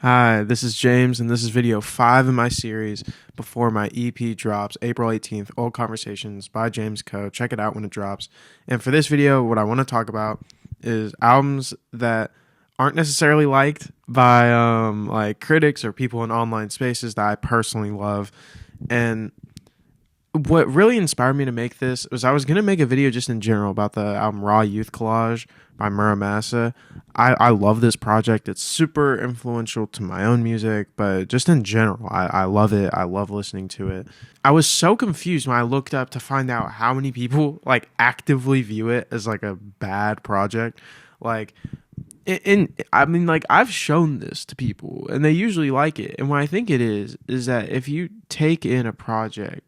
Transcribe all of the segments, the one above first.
Hi, this is James, and this is video 5 in my series before my EP drops April 18th, Old Conversations by James Coe. Check it out when it drops. And for this video, what I want to talk about is albums that aren't necessarily liked by like critics or people in online spaces that I personally love. And what really inspired me to make this was I was going to make a video just in general about the album Raw Youth Collage by Muramasa. I love this project. It's super influential to my own music, but just in general, I love it. I love listening to it. I was so confused when I looked up to find out how many people like actively view it as like a bad project. Like, I mean, like I've shown this to people and they usually like it. And what I think it is that if you take in a project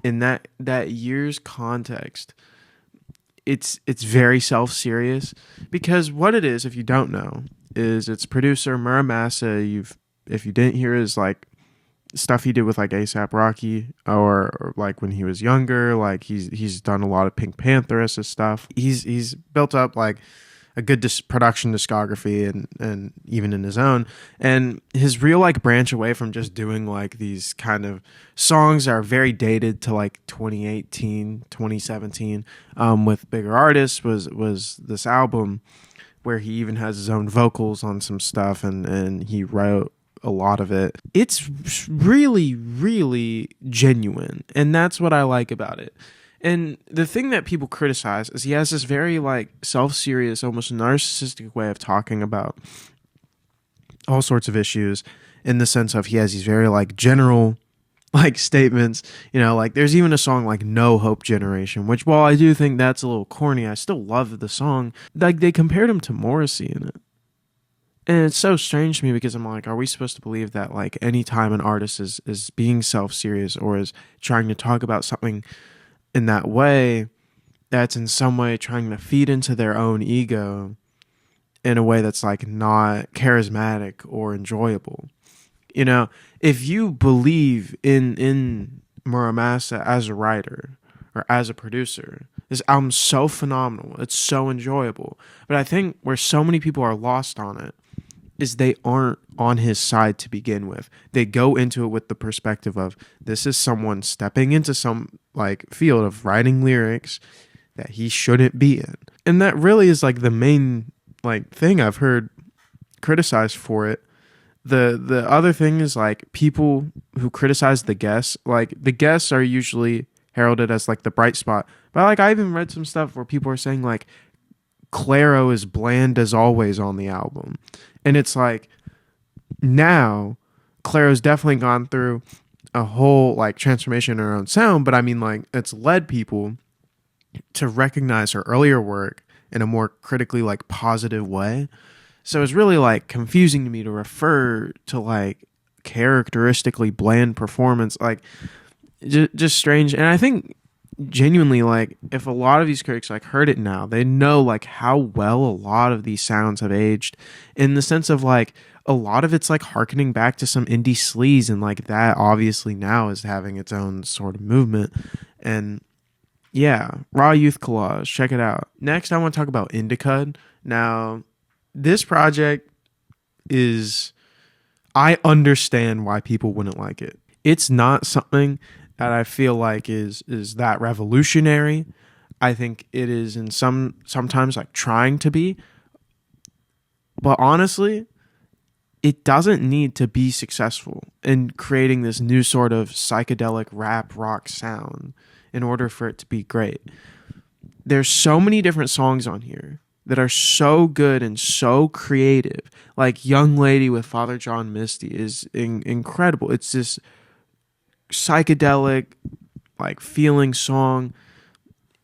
in that year's context, it's very self-serious, because what it is, if you don't know, is its producer Muramasa. If you didn't hear his like stuff he did with like ASAP Rocky, or like when he was younger, like he's done a lot of Pink Panther stuff. He's built up like a good production discography, and even in his own, and his real like branch away from just doing like these kind of songs that are very dated to like 2018 2017, with bigger artists, was this album where he even has his own vocals on some stuff, and he wrote a lot of it. It's really, really genuine, and that's what I like about it. And the thing that people criticize is he has this very like self-serious, almost narcissistic way of talking about all sorts of issues, in the sense of he has these very like general like statements, like there's even a song like No Hope Generation, which while I do think that's a little corny, I still love the song. Like they compared him to Morrissey in it. And it's so strange to me, because I'm like, are we supposed to believe that like anytime an artist is being self-serious or is trying to talk about something in that way, that's in some way trying to feed into their own ego in a way that's like not charismatic or enjoyable? If you believe in Muramasa as a writer or as a producer, this album's so phenomenal, it's so enjoyable. But I think where so many people are lost on it is they aren't on his side to begin with. They go into it with the perspective of, this is someone stepping into some like field of writing lyrics that he shouldn't be in. And that really is like the main like thing I've heard criticized for it. The other thing is like people who criticize the guests, like the guests are usually heralded as like the bright spot. But like I even read some stuff where people are saying like Clairo is bland as always on the album. And it's like, now Clairo's definitely gone through a whole like transformation in her own sound, but I mean like it's led people to recognize her earlier work in a more critically like positive way. So it's really like confusing to me to refer to like characteristically bland performance, like just strange. And I think genuinely, like if a lot of these critics like heard it now, they know like how well a lot of these sounds have aged, in the sense of like a lot of it's like harkening back to some indie sleaze, and like that obviously now is having its own sort of movement. And yeah, Raw Youth Collage, check it out. Next I want to talk about Indicud. Now this project is, I understand why people wouldn't like it. It's not something that I feel like is that revolutionary. I think it is in sometimes like trying to be, but honestly, it doesn't need to be successful in creating this new sort of psychedelic rap rock sound in order for it to be great. There's so many different songs on here that are so good and so creative. Like Young Lady with Father John Misty is incredible. It's this psychedelic like feeling song.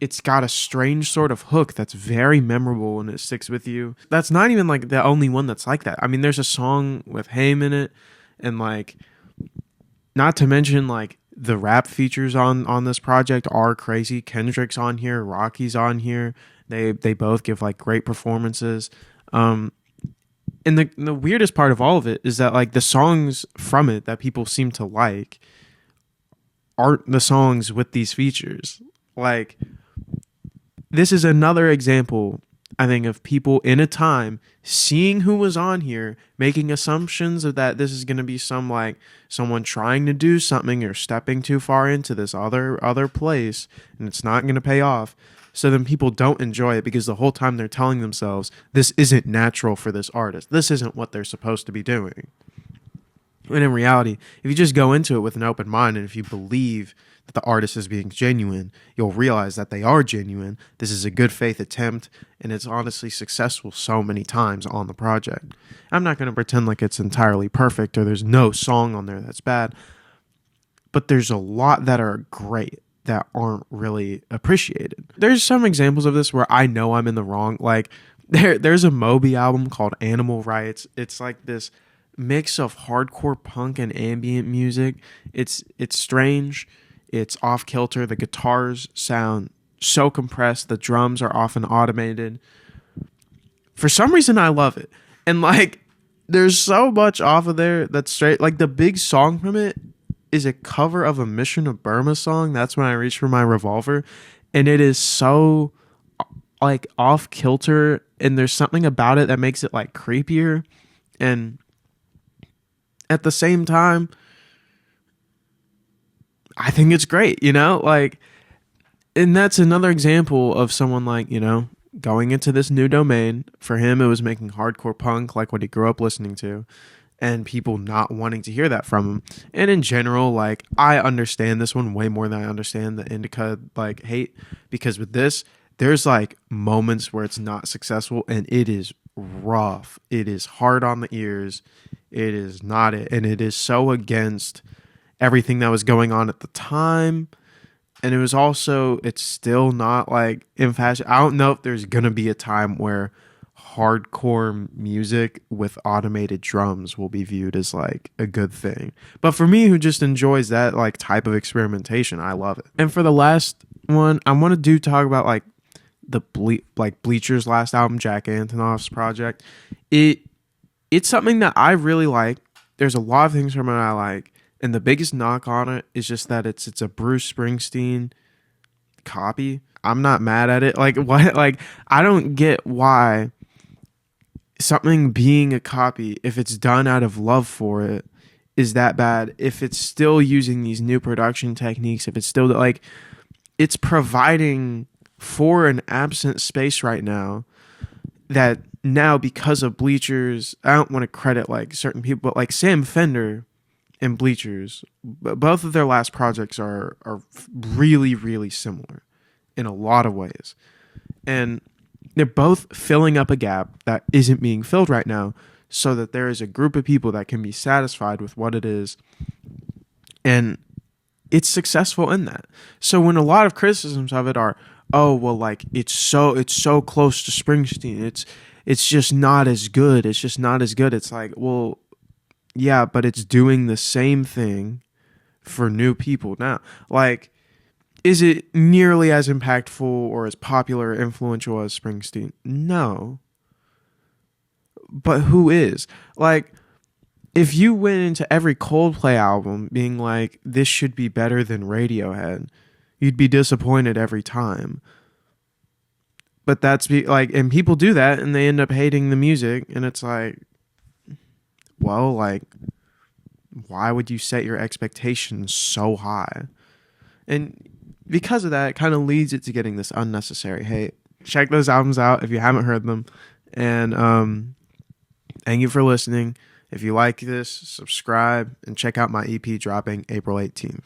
It's got a strange sort of hook that's very memorable and it sticks with you. That's not even like the only one that's like that. I mean, there's a song with Haim in it, and like, not to mention like the rap features on this project are crazy. Kendrick's on here, Rocky's on here. They both give like great performances. And the weirdest part of all of it is that like the songs from it that people seem to like aren't the songs with these features. Like, this is another example I think of people in a time seeing who was on here, making assumptions of that this is going to be some like someone trying to do something or stepping too far into this other place, and it's not going to pay off. So then people don't enjoy it because the whole time they're telling themselves this isn't natural for this artist. This isn't what they're supposed to be doing. And in reality, if you just go into it with an open mind, and if you believe that the artist is being genuine, you'll realize that they are genuine. This is a good faith attempt, and it's honestly successful so many times on the project. I'm not going to pretend like it's entirely perfect or there's no song on there that's bad, but there's a lot that are great that aren't really appreciated. There's some examples of this where I know I'm in the wrong. Like there's a Moby album called Animal Rights. It's like this mix of hardcore punk and ambient music. It's strange. It's off kilter. The guitars sound so compressed. The drums are often automated. For some reason, I love it. And like, there's so much off of there that's straight. Like the big song from it is a cover of a Mission of Burma song. That's When I Reach for My Revolver. And it is so like off kilter. And there's something about it that makes it like creepier. And at the same time, I think it's great, you know, like, and that's another example of someone like, you know, going into this new domain. For him, it was making hardcore punk, like what he grew up listening to, and people not wanting to hear that from him. And in general, like, I understand this one way more than I understand the Indica, like, hate, because with this, there's like moments where it's not successful and it is rough. It is hard on the ears. It is not it. And it is so against everything that was going on at the time. And it was also, it's still not like in fashion. I don't know if there's going to be a time where hardcore music with automated drums will be viewed as like a good thing. But for me, who just enjoys that like type of experimentation, I love it. And for the last one, I want to talk about like the Bleacher's last album, Jack Antonoff's project. It's something that I really like. There's a lot of things from it I like. And the biggest knock on it is just that it's a Bruce Springsteen copy. I'm not mad at it. Like what? Like I don't get why something being a copy, if it's done out of love for it, is that bad. If it's still using these new production techniques, if it's still like it's providing for an absent space right now that now because of Bleachers, I don't want to credit like certain people, but like Sam Fender and Bleachers, both of their last projects are really, really similar in a lot of ways. And they're both filling up a gap that isn't being filled right now so that there is a group of people that can be satisfied with what it is. And it's successful in that. So when a lot of criticisms of it are, oh, well, like it's so close to Springsteen. It's just not as good. It's just not as good. It's like, well, yeah, but it's doing the same thing for new people now. Like, is it nearly as impactful or as popular or influential as Springsteen? No. But who is? Like, if you went into every Coldplay album being like, this should be better than Radiohead, you'd be disappointed every time. But that's like, and people do that and they end up hating the music, and it's like, well, like, why would you set your expectations so high? And because of that, it kind of leads it to getting this unnecessary hate. Check those albums out if you haven't heard them. And thank you for listening. If you like this, subscribe and check out my EP dropping April 18th.